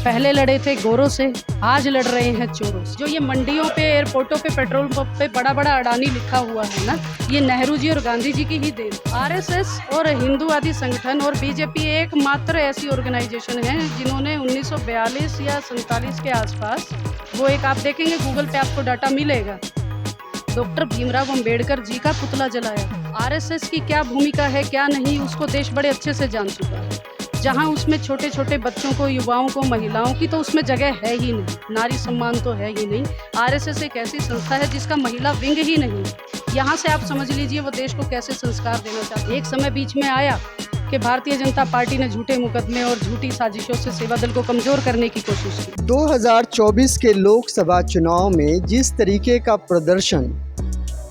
पहले लड़े थे गोरों से, आज लड़ रहे हैं चोरों से। जो ये मंडियों पे, एयरपोर्टों पे, पेट्रोल पंप पे बड़ा बड़ा अडानी लिखा हुआ है ना, ये नेहरू जी और गांधी जी की ही देन। आरएसएस और हिंदूवादी संगठन और बीजेपी एकमात्र ऐसी ऑर्गेनाइजेशन है जिन्होंने 1942 या 47 के आसपास, वो एक आप देखेंगे गूगल पे आपको डाटा मिलेगा, डॉक्टर भीमराव अंबेडकर जी का पुतला जलाया। आरएसएस की क्या भूमिका है क्या नहीं, उसको देश बड़े अच्छे से जान चुका है। जहां उसमें छोटे छोटे बच्चों को, युवाओं को, महिलाओं की तो उसमें जगह है ही नहीं, नारी सम्मान तो है ही नहीं। आरएसएस एक ऐसी संस्था है जिसका महिला विंग ही नहीं है। यहाँ से आप समझ लीजिए वो देश को कैसे संस्कार देना चाहते। एक समय बीच में आया कि भारतीय जनता पार्टी ने झूठे मुकदमे और झूठी साजिशों से सेवा दल को कमजोर करने की कोशिश की। 2024 के लोकसभा चुनाव में जिस तरीके का प्रदर्शन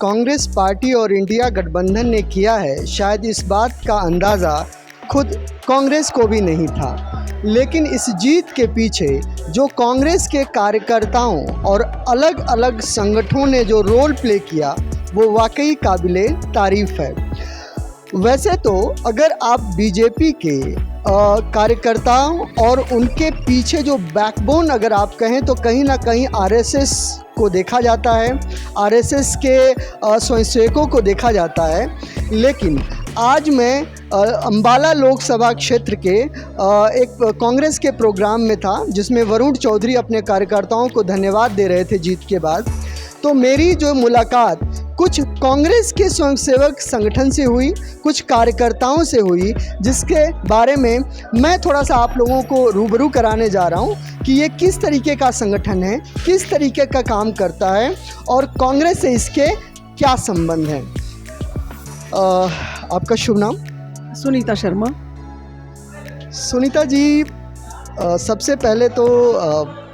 कांग्रेस पार्टी और इंडिया गठबंधन ने किया है, शायद इस बात का अंदाज़ा खुद कांग्रेस को भी नहीं था। लेकिन इस जीत के पीछे जो कांग्रेस के कार्यकर्ताओं और अलग अलग संगठनों ने जो रोल प्ले किया, वो वाकई काबिले तारीफ़ है। वैसे तो अगर आप बीजेपी के कार्यकर्ताओं और उनके पीछे जो बैकबोन अगर आप कहें तो कहीं ना कहीं आरएसएस को देखा जाता है, आरएसएस के स्वयंसेवकों को देखा जाता है। लेकिन आज मैं अंबाला लोकसभा क्षेत्र के एक कांग्रेस के प्रोग्राम में था जिसमें वरुण चौधरी अपने कार्यकर्ताओं को धन्यवाद दे रहे थे जीत के बाद। तो मेरी जो मुलाकात कुछ कांग्रेस के स्वयंसेवक संगठन से हुई, कुछ कार्यकर्ताओं से हुई, जिसके बारे में मैं थोड़ा सा आप लोगों को रूबरू कराने जा रहा हूं कि ये किस तरीके का संगठन है, किस तरीके का काम करता है और कांग्रेस से इसके क्या संबंध हैं। आपका शुभ नाम? सुनीता शर्मा। सुनीता जी, सबसे पहले तो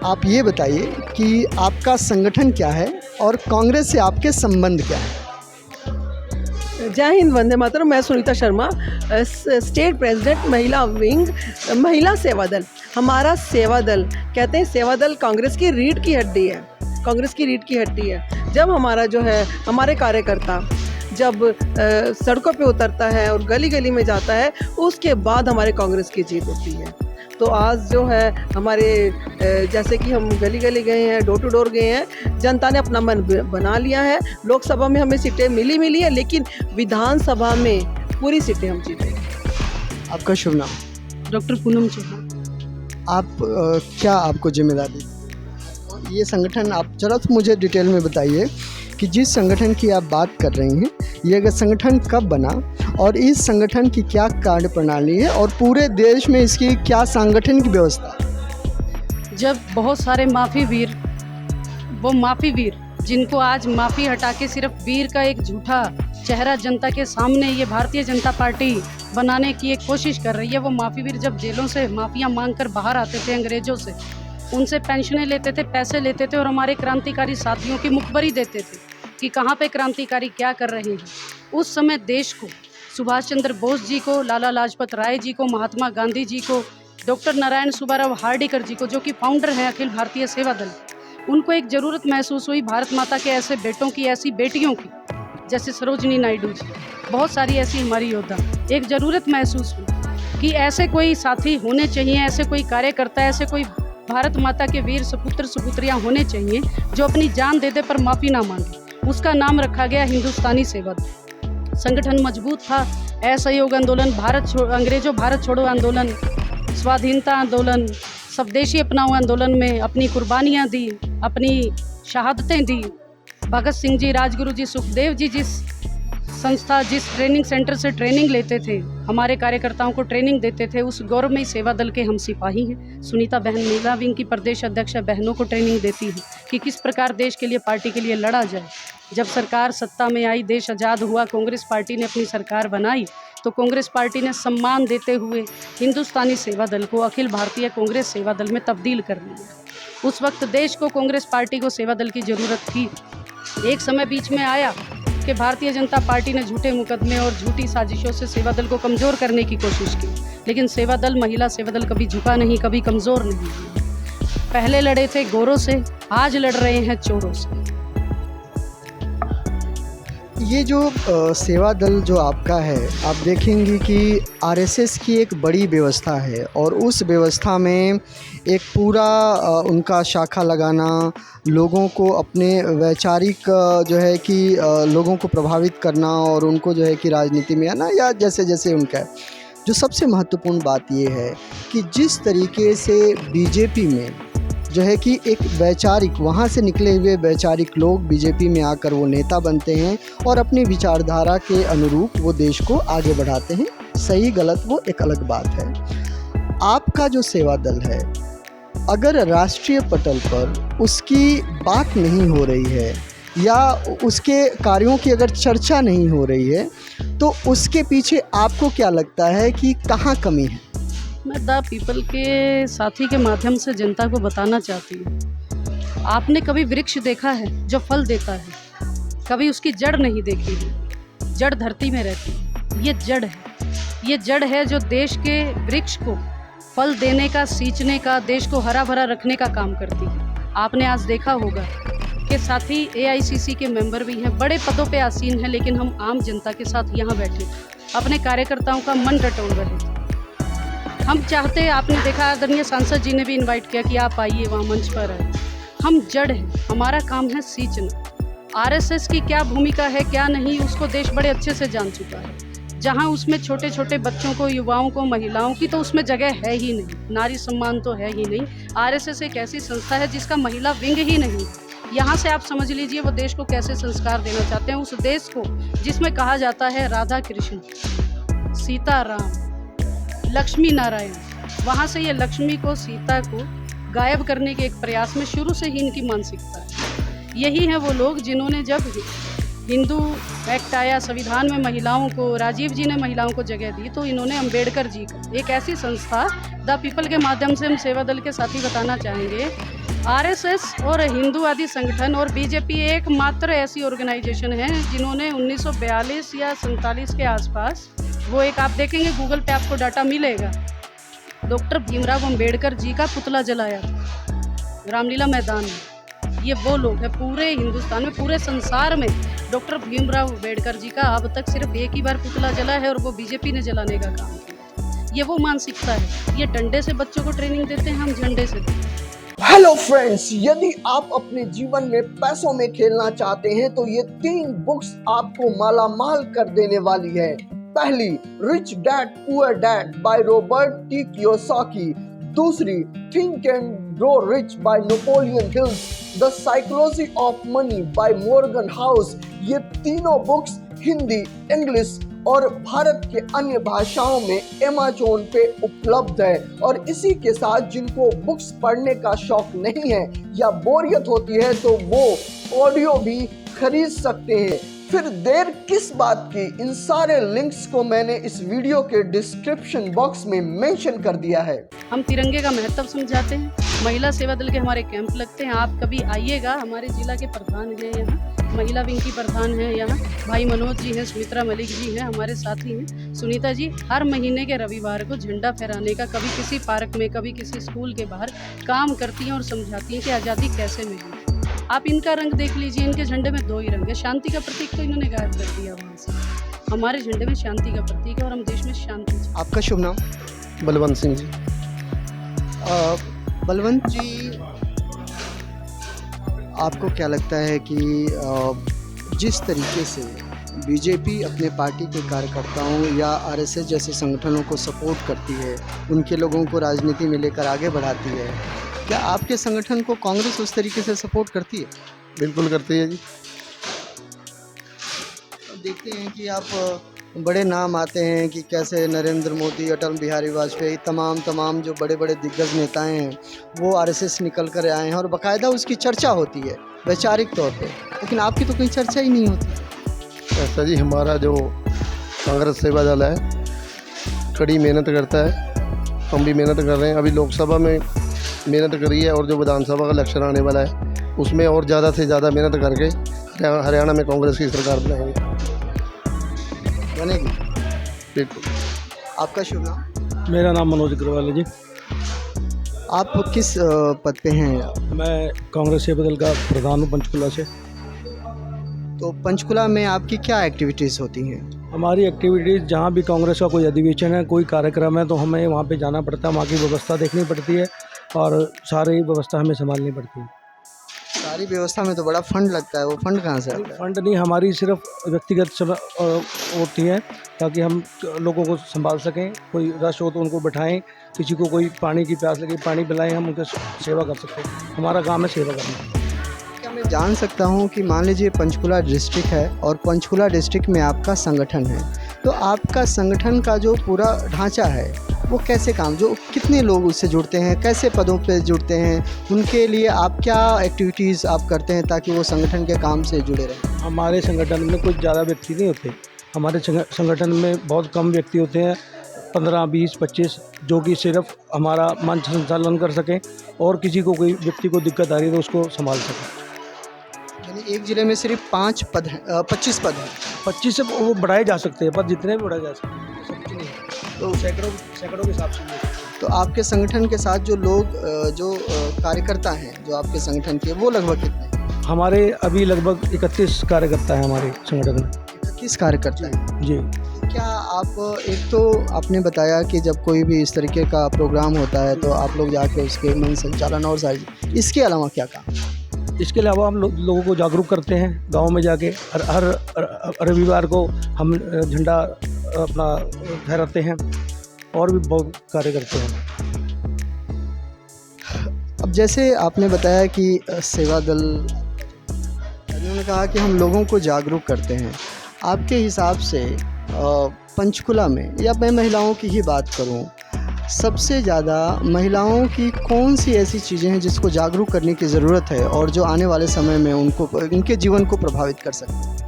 आप ये बताइए कि आपका संगठन क्या है और कांग्रेस से आपके संबंध क्या है? जय हिंद, वंदे मातरम। मैं सुनीता शर्मा, स्टेट प्रेसिडेंट महिला विंग, महिला सेवा दल। हमारा सेवा दल, कहते हैं सेवा दल कांग्रेस की रीढ़ की हड्डी है, कांग्रेस की रीढ़ की हड्डी है। जब हमारा जो है, हमारे कार्यकर्ता जब सड़कों पे उतरता है और गली गली में जाता है, उसके बाद हमारे कांग्रेस की जीत होती है। तो आज जो है हमारे जैसे कि हम गली गली गए हैं, डोर टू डोर गए हैं, जनता ने अपना मन बना लिया है। लोकसभा में हमें सीटें मिली है, लेकिन विधानसभा में पूरी सीटें हम जीतेंगे। आपका शुभ नाम? डॉक्टर पूनम चौहान। आप क्या आपको जिम्मेदारी ये संगठन, आप जरा तो मुझे डिटेल में बताइए कि जिस संगठन की आप बात कर रही हैं, ये संगठन कब बना और इस संगठन की क्या कार्यप्रणाली है और पूरे देश में इसकी क्या संगठन की व्यवस्था? जब बहुत सारे माफ़ी वीर, वो माफ़ी वीर जिनको आज माफ़ी हटा के सिर्फ वीर का एक झूठा चेहरा जनता के सामने ये भारतीय जनता पार्टी बनाने की एक कोशिश कर रही है, वो माफ़ी वीर जब जेलों से माफिया मांग कर बाहर आते थे अंग्रेज़ों से, उनसे पेंशनें लेते थे, पैसे लेते थे और हमारे क्रांतिकारी साथियों की मुखबरी देते थे कि कहाँ पे क्रांतिकारी क्या कर रहे हैं। उस समय देश को, सुभाष चंद्र बोस जी को, लाला लाजपत राय जी को, महात्मा गांधी जी को, डॉक्टर नारायण सुब्बाराव हार्डिकर जी को, जो कि फाउंडर हैं अखिल भारतीय सेवा दल, उनको एक ज़रूरत महसूस हुई भारत माता के ऐसे बेटों की, ऐसी बेटियों की, जैसे सरोजनी नायडू जी, बहुत सारी ऐसी हमारी योद्धा, एक ज़रूरत महसूस हुई कि ऐसे कोई साथी होने चाहिए, ऐसे कोई कार्यकर्ता, ऐसे कोई भारत माता के वीर सपुत्र सुपुत्रियाँ होने चाहिए जो अपनी जान दे दे पर माफ़ी ना मांगे। उसका नाम रखा गया हिंदुस्तानी सेवा दल। संगठन मजबूत था, असहयोग आंदोलन, अंग्रेजों भारत छोड़ो आंदोलन, स्वाधीनता आंदोलन, स्वदेशी अपनाओ आंदोलन में अपनी कुर्बानियाँ दी, अपनी शहादतें दी। भगत सिंह जी, राजगुरु जी, सुखदेव जी जिस संस्था, जिस ट्रेनिंग सेंटर से ट्रेनिंग लेते थे, हमारे कार्यकर्ताओं को ट्रेनिंग देते थे, उस गौरवमयी सेवा दल के हम सिपाही हैं। सुनीता बहन महिला विंग की प्रदेश अध्यक्ष बहनों को ट्रेनिंग देती है कि किस प्रकार देश के लिए, पार्टी के लिए लड़ा जाए। जब सरकार सत्ता में आई, देश आज़ाद हुआ, कांग्रेस पार्टी ने अपनी सरकार बनाई, तो कांग्रेस पार्टी ने सम्मान देते हुए हिंदुस्तानी सेवा दल को अखिल भारतीय कांग्रेस सेवा दल में तब्दील कर लिया। उस वक्त देश को, कांग्रेस पार्टी को सेवा दल की ज़रूरत थी। एक समय बीच में आया कि भारतीय जनता पार्टी ने झूठे मुकदमे और झूठी साजिशों से सेवा दल को कमज़ोर करने की कोशिश की, लेकिन सेवा दल, महिला सेवा दल कभी झुका नहीं, कभी कमज़ोर नहीं। पहले लड़े थे गोरों से, आज लड़ रहे हैं चोरों से। ये जो सेवा दल जो आपका है, आप देखेंगे कि आरएसएस की एक बड़ी व्यवस्था है और उस व्यवस्था में एक पूरा उनका शाखा लगाना, लोगों को अपने वैचारिक जो है कि लोगों को प्रभावित करना और उनको जो है कि राजनीति में आना या जैसे जैसे उनका है। जो सबसे महत्वपूर्ण बात ये है कि जिस तरीके से बीजेपी में जो है कि एक वैचारिक, वहाँ से निकले हुए वैचारिक लोग बीजेपी में आकर वो नेता बनते हैं और अपनी विचारधारा के अनुरूप वो देश को आगे बढ़ाते हैं। सही गलत वो एक अलग बात है। आपका जो सेवा दल है, अगर राष्ट्रीय पटल पर उसकी बात नहीं हो रही है या उसके कार्यों की अगर चर्चा नहीं हो रही है, तो उसके पीछे आपको क्या लगता है कि कहाँ कमी है? मैं द पीपल के साथी के माध्यम से जनता को बताना चाहती हूँ, आपने कभी वृक्ष देखा है जो फल देता है? कभी उसकी जड़ नहीं देखी है। जड़ धरती में रहती है, ये जड़ है। ये जड़ है जो देश के वृक्ष को फल देने का, सींचने का, देश को हरा भरा रखने का काम करती है। आपने आज देखा होगा कि साथी AICC के मेंबर भी हैं, बड़े पदों पे आसीन हैं, लेकिन हम आम जनता के साथ यहाँ बैठे अपने कार्यकर्ताओं का मन टटोल रहे थे। हम चाहते, आपने देखा आदरणीय सांसद जी ने भी इनवाइट किया कि आप आइए, वहाँ मंच पर आए। हम जड़ हैं, हमारा काम है सींचना। RSS की क्या भूमिका है क्या नहीं, उसको देश बड़े अच्छे से जान चुका है। जहाँ उसमें छोटे छोटे बच्चों को, युवाओं को, महिलाओं की तो उसमें जगह है ही नहीं, नारी सम्मान तो है ही नहीं। RSS एक ऐसी संस्था है जिसका महिला विंग ही नहीं। यहाँ से आप समझ लीजिए वो देश को कैसे संस्कार देना चाहते हैं, उस देश को जिसमें कहा जाता है राधा कृष्ण, सीता राम, लक्ष्मी नारायण। वहाँ से ये लक्ष्मी को, सीता को गायब करने के एक प्रयास में शुरू से ही इनकी मानसिकता है। यही है वो लोग जिन्होंने जब हिंदू एक्ट आया, संविधान में महिलाओं को, राजीव जी ने महिलाओं को जगह दी, तो इन्होंने अंबेडकर जी का एक ऐसी संस्था द पीपल के माध्यम से हम सेवा दल के साथी बताना चाहेंगे, RSS और हिंदूवादी संगठन और बीजेपी एकमात्र ऐसी ऑर्गेनाइजेशन है जिन्होंने 1942 या 47 के आसपास, वो एक आप देखेंगे गूगल पे आपको डाटा मिलेगा, डॉक्टर भीमराव अंबेडकर जी का पुतला जलाया था रामलीला मैदान में। ये वो लोग हैं पूरे हिंदुस्तान में, पूरे संसार में डॉक्टर भीमराव अंबेडकर जी का अब तक सिर्फ एक ही बार पुतला जला है और वो बीजेपी ने जलाने का काम किया। ये वो मानसिकता है। ये डंडे से बच्चों को ट्रेनिंग देते हैं, हम झंडे से देते हैं। हेलो फ्रेंड्स, यदि आप अपने जीवन में पैसों में खेलना चाहते हैं तो ये 3 बुक्स आपको मालामाल कर देने वाली है। पहली, rich dad poor dad by Robert T Kiyosaki. दूसरी, think and grow rich by Napoleon Hills, the psychology of money by Morgan House. ये तीनों बुक्स हिंदी, इंग्लिश और भारत के अन्य भाषाओं में Amazon पे उपलब्ध है। और इसी के साथ जिनको बुक्स पढ़ने का शौक नहीं है या बोरियत होती है तो वो ऑडियो भी खरीद सकते हैं। फिर देर किस बात की, इन सारे लिंक्स को मैंने इस वीडियो के डिस्क्रिप्शन बॉक्स में मेंशन कर दिया है। हम तिरंगे का महत्व समझाते हैं। महिला सेवा दल के हमारे कैंप लगते हैं, आप कभी आइएगा। हमारे जिला के प्रधान हैं यहाँ, महिला विंग की प्रधान हैं यहाँ, भाई मनोज जी हैं, सुमित्रा मलिक जी हैं, हमारे साथी हैं, सुनीता जी। हर महीने के रविवार को झंडा फहराने का, कभी किसी पार्क में, कभी किसी स्कूल के बाहर काम करती हैं और समझाती हैं कि आज़ादी कैसे मिली। आप इनका रंग देख लीजिए, इनके झंडे में 2 ही रंग है। शांति का प्रतीक तो इन्होंने गायब कर दिया वहाँ से। हमारे झंडे में शांति का प्रतीक है और हम देश में शांति। आपका शुभ नाम? बलवंत सिंह जी। बलवंत जी, आपको क्या लगता है कि जिस तरीके से बीजेपी अपने पार्टी के कार्यकर्ताओं या RSS जैसे संगठनों को सपोर्ट करती है, उनके लोगों को राजनीति में लेकर आगे बढ़ाती है, क्या आपके संगठन को कांग्रेस उस तरीके से सपोर्ट करती है? बिल्कुल करती है जी। देखते हैं कि आप बड़े नाम आते हैं कि कैसे नरेंद्र मोदी, अटल बिहारी वाजपेयी, तमाम जो बड़े बड़े दिग्गज नेताएं हैं वो RSS निकल कर आए हैं और बाकायदा उसकी चर्चा होती है वैचारिक तौर पे, लेकिन आपकी तो कोई चर्चा ही नहीं होती। ऐसा जी, हमारा जो कांग्रेस सेवा दल है कड़ी मेहनत करता है, हम भी मेहनत कर रहे हैं। अभी लोकसभा में मेहनत करी है और जो विधानसभा का इलेक्शन आने वाला है उसमें और ज़्यादा से ज़्यादा मेहनत करके हरियाणा में कांग्रेस की सरकार बनाएंगे, बनेगी। बिल्कुल। आपका शुभ नाम? मेरा नाम मनोज अग्रवाल है जी। आप किस पद पे हैं? मैं कांग्रेस सेवा दल का प्रधान हूँ पंचकुला से। तो पंचकुला में आपकी क्या एक्टिविटीज़ होती हैं? हमारी एक्टिविटीज़ जहाँ भी कांग्रेस का कोई अधिवेशन है, कोई कार्यक्रम है, तो हमें वहाँ पे जाना पड़ता है, वहाँ की व्यवस्था देखनी पड़ती है और सारी व्यवस्था हमें संभालनी पड़ती है। सारी व्यवस्था में तो बड़ा फंड लगता है, वो फंड कहाँ से आता है? फंड नहीं, हमारी सिर्फ व्यक्तिगत होती है ताकि हम लोगों को संभाल सकें। कोई रश हो तो उनको बैठाएं, किसी को कोई पानी की प्यास लगे पानी पिलाएं, हम उनकी सेवा कर सकते हैं। हमारा काम है सेवा करना। क्या मैं जान सकता हूँ कि मान लीजिए पंचकुला डिस्ट्रिक्ट है और पंचकुला डिस्ट्रिक्ट में आपका संगठन है, तो आपका संगठन का जो पूरा ढांचा है वो कैसे काम, जो कितने लोग उससे जुड़ते हैं, कैसे पदों पे जुड़ते हैं, उनके लिए आप क्या एक्टिविटीज़ आप करते हैं ताकि वो संगठन के काम से जुड़े रहें? हमारे संगठन में कुछ ज़्यादा व्यक्ति नहीं होते। हमारे संगठन में बहुत कम व्यक्ति होते हैं, 15, 20, 25, जो कि सिर्फ हमारा मंच संचालन कर सकें और किसी को कोई व्यक्ति को दिक्कत आ रही है तो उसको संभाल सकें। यानी एक ज़िले में सिर्फ 5 पद हैं, 25 पद हैं। 25 से वो बढ़ाए जा सकते हैं, पर जितने भी बढ़ाए जा सकते हैं, सब कुछ नहीं है। तो सैकड़ों के हिसाब से नहीं है। तो आपके संगठन के साथ जो लोग कार्यकर्ता हैं जो आपके संगठन के, वो लगभग कितने हैं? हमारे अभी लगभग 31 कार्यकर्ता हैं हमारे संगठन में। 31 कार्यकर्ता हैं जी। क्या आप, एक तो आपने बताया कि जब कोई भी इस तरीके का प्रोग्राम होता है तो आप लोग जाके उसके मन संचालन और सारी, इसके अलावा क्या काम? इसके अलावा हम लोगों को जागरूक करते हैं गांव में जाके। हर रविवार को हम झंडा अपना फहराते हैं और भी बहुत कार्य करते हैं। अब जैसे आपने बताया कि सेवा दल, उन्होंने कहा कि हम लोगों को जागरूक करते हैं, आपके हिसाब से पंचकुला में, या मैं महिलाओं की ही बात करूं, सबसे ज़्यादा महिलाओं की कौन सी ऐसी चीज़ें हैं जिसको जागरूक करने की ज़रूरत है और जो आने वाले समय में उनके जीवन को प्रभावित कर सकते हैं?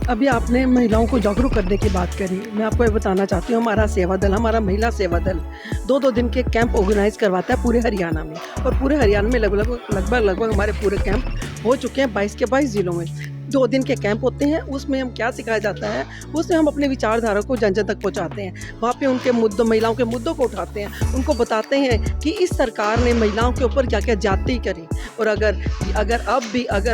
अभी आपने महिलाओं को जागरूक करने की बात करी। मैं आपको ये बताना चाहती हूँ, हमारा सेवा दल, हमारा महिला सेवा दल 2-2 दिन के कैंप ऑर्गेनाइज करवाता है पूरे हरियाणा में, और पूरे हरियाणा में लगभग हमारे पूरे कैंप हो चुके हैं 22 के 22 जिलों में। 2 दिन के कैंप होते हैं, उसमें हम क्या सिखाया जाता है, उसमें हम अपने विचारधारा को जन जन तक पहुंचाते हैं। वहाँ पे उनके मुद्दों, महिलाओं के मुद्दों को उठाते हैं, उनको बताते हैं कि इस सरकार ने महिलाओं के ऊपर क्या क्या ज्यादती करी, और अगर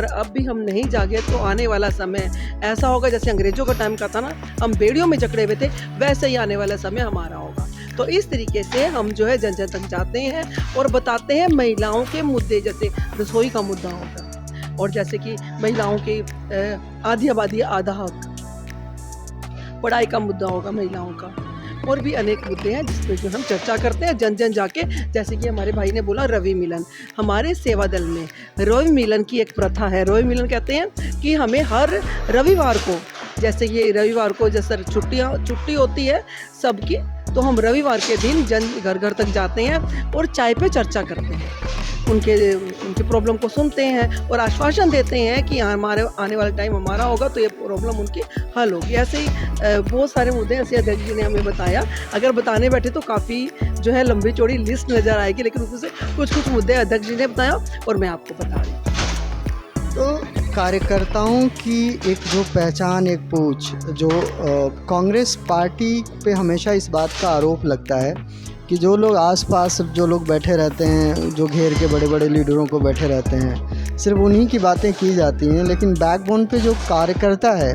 अब भी हम नहीं जागे तो आने वाला समय ऐसा होगा जैसे अंग्रेजों का टाइम का था ना, हम बेड़ियों में जकड़े हुए थे, वैसे ही आने वाला समय हमारा होगा। तो इस तरीके से हम जो है जन जन तक जाते हैं और बताते हैं महिलाओं के मुद्दे, जैसे रसोई का मुद्दा होगा, और जैसे कि महिलाओं की आधी आबादी आधा हक, पढ़ाई का मुद्दा होगा महिलाओं का, और भी अनेक मुद्दे हैं जिस पर जो हम चर्चा करते हैं जन जन जाके। जैसे कि हमारे भाई ने बोला रवि मिलन, हमारे सेवा दल में रवि मिलन की एक प्रथा है। रवि मिलन कहते हैं कि हमें हर रविवार को, जैसे ये रविवार को जैसे छुट्टी होती है सबकी, तो हम रविवार के दिन घर घर तक जाते हैं और चाय पे चर्चा करते हैं, उनके प्रॉब्लम को सुनते हैं और आश्वासन देते हैं कि हमारे आने वाला टाइम हमारा होगा तो ये प्रॉब्लम उनकी हल होगी। ऐसे ही बहुत सारे मुद्दे ऐसे अध्यक्ष जी ने हमें बताया। अगर बताने बैठे तो काफ़ी जो है लंबी चौड़ी लिस्ट नज़र आएगी, लेकिन उसमें से कुछ मुद्दे अध्यक्ष जी ने बताया और मैं आपको बता रही हूँ। तो कार्यकर्ताओं की एक जो पहचान, एक पूछ, जो कांग्रेस पार्टी पे हमेशा इस बात का आरोप लगता है कि जो लोग आसपास जो लोग बैठे रहते हैं, जो घेर के बड़े बड़े लीडरों को बैठे रहते हैं, सिर्फ उन्हीं की बातें की जाती हैं, लेकिन बैकबोन पे जो कार्यकर्ता है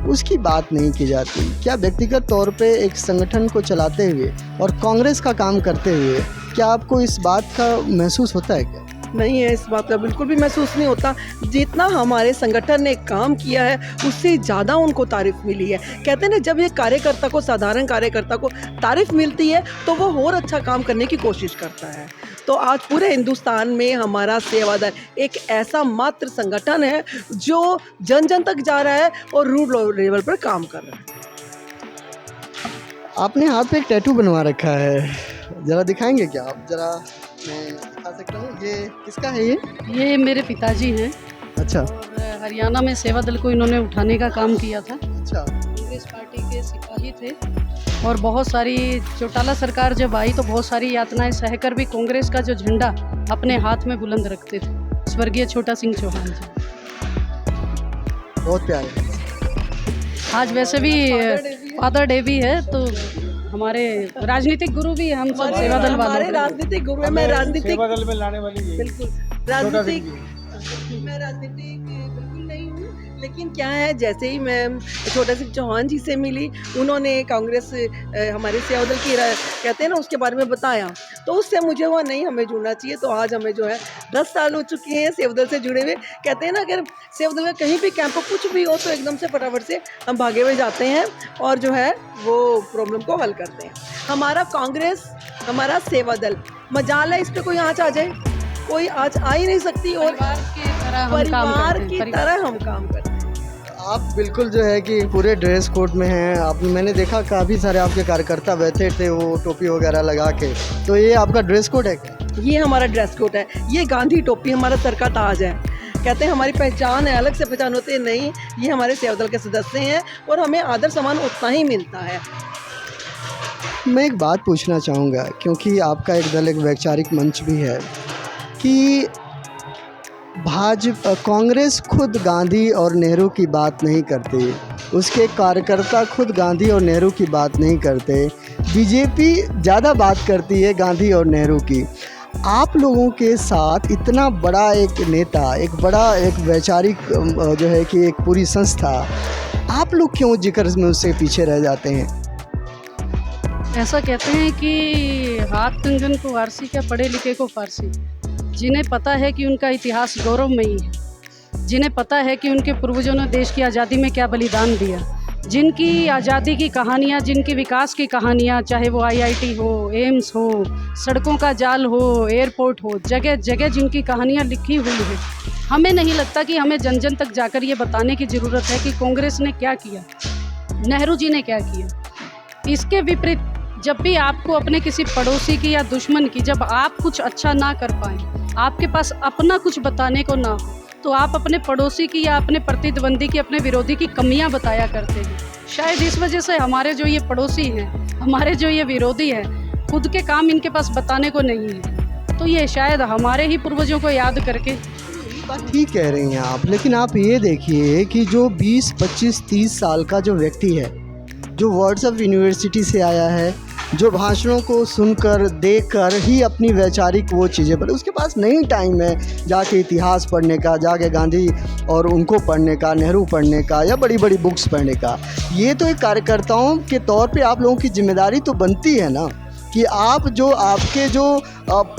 उसकी बात नहीं की जाती। क्या व्यक्तिगत तौर पे एक संगठन को चलाते हुए और कांग्रेस का काम करते हुए क्या आपको इस बात का महसूस होता है? क्या नहीं है, इस बात का बिल्कुल भी महसूस नहीं होता। जितना हमारे संगठन ने काम किया है उससे ज़्यादा उनको तारीफ मिली है। कहते हैं ना, जब एक कार्यकर्ता को, साधारण कार्यकर्ता को तारीफ मिलती है तो वो और अच्छा काम करने की कोशिश करता है। तो आज पूरे हिंदुस्तान में हमारा सेवा दल एक ऐसा मात्र संगठन है जो जन जन तक जा रहा है और रूरल लेवल पर काम कर रहा है। आपने हाथ पे एक टैटू बनवा रखा है, ज़रा दिखाएंगे क्या आप? ज़रा मैं दिखा सकता हूँ, ये किसका है? ये मेरे पिताजी हैं। अच्छा। और हरियाणा में सेवा दल को इन्होंने उठाने का काम किया था। अच्छा। कांग्रेस पार्टी के सिपाही थे और बहुत सारी, चौटाला सरकार जब आई तो बहुत सारी यातनाएं सहकर भी कांग्रेस का जो झंडा अपने हाथ में बुलंद रखते थे, स्वर्गीय छोटा सिंह चौहान जी। बहुत प्यारे। आज वैसे भी फादर डे भी है, तो हमारे राजनीतिक गुरु भी हम सब सेवा दल वाले। हमारे राजनीतिक गुरु है। मैं राजनीतिक सेवा दल में लाने वाली बिल्कुल राजनीतिक मैं राजनीतिक बिल्कुल नहीं हूँ, लेकिन क्या है, जैसे ही मैं छोटा सिंह चौहान जी से मिली, उन्होंने कांग्रेस हमारे सेवादल की कहते हैं ना उसके बारे में बताया, तो उससे मुझे हुआ नहीं, हमें जुड़ना चाहिए। तो आज हमें जो है 10 साल हो चुके हैं सेवादल से जुड़े हुए। कहते हैं ना, अगर सेवादल का कहीं भी कैंप कुछ भी हो तो एकदम से फटाफट से हम भागे हुए जाते हैं और जो है वो प्रॉब्लम को हल करते हैं। हमारा कांग्रेस, हमारा सेवादल, मजाल है इस पर कोई आँच आ जाए, कोई आँच आ ही नहीं सकती। और परिवार की तरह हम काम करते हैं। आप बिल्कुल जो है कि पूरे ड्रेस कोड में हैं। आप, मैंने देखा काफ़ी सारे आपके कार्यकर्ता बैठे थे वो टोपी वगैरह लगा के, तो ये आपका ड्रेस कोड है क्या? ये हमारा ड्रेस कोड है, ये गांधी टोपी हमारा सर का ताज है। कहते हैं हमारी पहचान है, अलग से पहचान होती है, नहीं, ये हमारे सेवादल के सदस्य हैं और हमें आदर सम्मान उतना ही मिलता है। मैं एक बात पूछना चाहूँगा, क्योंकि आपका एक दल एक वैचारिक मंच भी है, कि भाजपा कांग्रेस खुद गांधी और नेहरू की बात नहीं करती, उसके कार्यकर्ता खुद गांधी और नेहरू की बात नहीं करते, बीजेपी ज़्यादा बात करती है गांधी और नेहरू की। आप लोगों के साथ इतना बड़ा एक नेता, एक बड़ा एक वैचारिक जो है कि एक पूरी संस्था, आप लोग क्यों जिक्र में उससे पीछे रह जाते हैं? ऐसा कहते हैं कि हाथ कंगन को आरसी, क्या पढ़े लिखे को फारसी। जिन्हें पता है कि उनका इतिहास गौरवमयी है, जिन्हें पता है कि उनके पूर्वजों ने देश की आज़ादी में क्या बलिदान दिया, जिनकी आज़ादी की कहानियाँ, जिनकी विकास की कहानियाँ, चाहे वो IIT हो, एम्स हो, सड़कों का जाल हो, एयरपोर्ट हो, जगह जगह जिनकी कहानियाँ लिखी हुई हैं, हमें नहीं लगता कि हमें जन जन तक जाकर ये बताने की ज़रूरत है कि कांग्रेस ने क्या किया, नेहरू जी ने क्या किया। इसके विपरीत, जब भी आपको अपने किसी पड़ोसी की या दुश्मन की, जब आप कुछ अच्छा ना कर पाएँ, आपके पास अपना कुछ बताने को ना हो, तो आप अपने पड़ोसी की या अपने प्रतिद्वंदी की, अपने विरोधी की कमियां बताया करते हैं। शायद इस वजह से हमारे जो ये पड़ोसी हैं, हमारे जो ये विरोधी हैं, खुद के काम इनके पास बताने को नहीं है। तो ये शायद हमारे ही पूर्वजों को याद करके। बात ठीक कह रही हैं आप, लेकिन आप ये देखिए कि जो 20, 25, 30 साल का जो व्यक्ति है, जो व्हाट्सएप यूनिवर्सिटी से आया है, जो भाषणों को सुनकर देखकर ही अपनी वैचारिक वो चीज़ें पर, उसके पास नहीं टाइम है जाके इतिहास पढ़ने का, जाके गांधी और उनको पढ़ने का, नेहरू पढ़ने का, या बड़ी बड़ी बुक्स पढ़ने का। ये तो एक कार्यकर्ताओं के तौर पे आप लोगों की जिम्मेदारी तो बनती है ना, कि आप जो आपके जो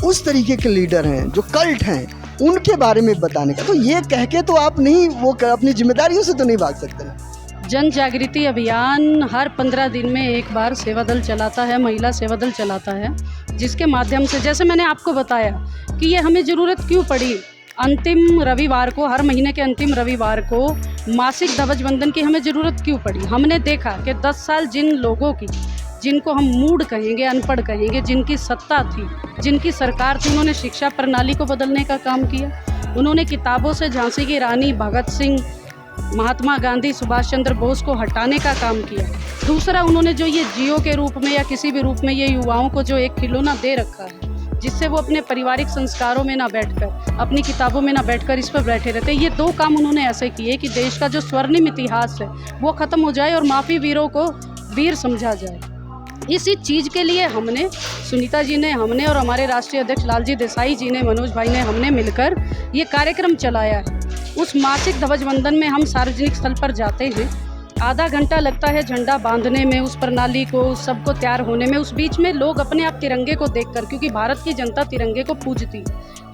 उस तरीके के लीडर हैं, जो कल्ट हैं, उनके बारे में बताने का। तो ये कह के तो आप नहीं वो अपनी जिम्मेदारियों से तो नहीं भाग सकते ना। जन जागृति अभियान हर 15 दिन में एक बार सेवादल चलाता है, महिला सेवादल चलाता है, जिसके माध्यम से, जैसे मैंने आपको बताया कि ये हमें ज़रूरत क्यों पड़ी, अंतिम रविवार को, हर महीने के अंतिम रविवार को मासिक ध्वज वंदन की हमें ज़रूरत क्यों पड़ी। हमने देखा कि 10 साल जिन लोगों की, जिनको हम मूढ़ कहेंगे, अनपढ़ कहेंगे, जिनकी सत्ता थी, जिनकी सरकार थी, उन्होंने शिक्षा प्रणाली को बदलने का काम किया। उन्होंने किताबों से झांसी की रानी, भगत सिंह, महात्मा गांधी, सुभाष चंद्र बोस को हटाने का काम किया। दूसरा, उन्होंने जो ये जियो के रूप में या किसी भी रूप में ये युवाओं को जो एक खिलौना दे रखा है, जिससे वो अपने पारिवारिक संस्कारों में ना बैठकर, अपनी किताबों में ना बैठकर इस पर बैठे रहते, ये 2 काम उन्होंने ऐसे किए कि देश का जो स्वर्णिम इतिहास है वो ख़त्म हो जाए और माफी वीरों को वीर समझा जाए। इसी चीज़ के लिए हमने, सुनीता जी ने, हमने और हमारे राष्ट्रीय अध्यक्ष लालजी देसाई जी ने, मनोज भाई ने, हमने मिलकर ये कार्यक्रम चलाया है। उस मासिक ध्वज वंदन में हम सार्वजनिक स्थल पर जाते हैं, आधा घंटा लगता है झंडा बांधने में, उस प्रणाली को, उस सबको तैयार होने में। उस बीच में लोग अपने आप तिरंगे को देखकर, क्योंकि भारत की जनता तिरंगे को पूजती है,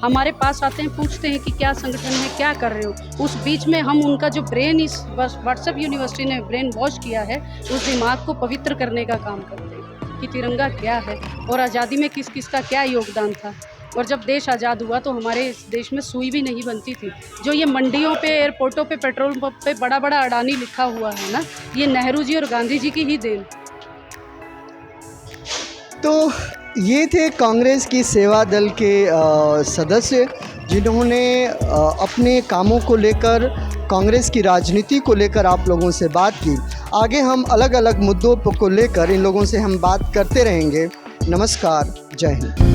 हमारे पास आते हैं, पूछते हैं कि क्या संगठन है, क्या कर रहे हो। उस बीच में हम उनका जो ब्रेन, इस व्हाट्सएप यूनिवर्सिटी ने ब्रेन वॉश किया है, उस दिमाग को पवित्र करने का काम करते हैं कि तिरंगा क्या है और आज़ादी में किस किस का क्या योगदान था। और जब देश आज़ाद हुआ तो हमारे इस देश में सुई भी नहीं बनती थी। जो ये मंडियों पे, एयरपोर्टों पे, पेट्रोल पंप पे बड़ा बड़ा अडानी लिखा हुआ है ना, ये नेहरू जी और गांधी जी की ही देन। तो ये थे कांग्रेस की सेवा दल के सदस्य, जिन्होंने अपने कामों को लेकर, कांग्रेस की राजनीति को लेकर आप लोगों से बात की। आगे हम अलग अलग मुद्दों को लेकर इन लोगों से हम बात करते रहेंगे। नमस्कार, जय हिंद।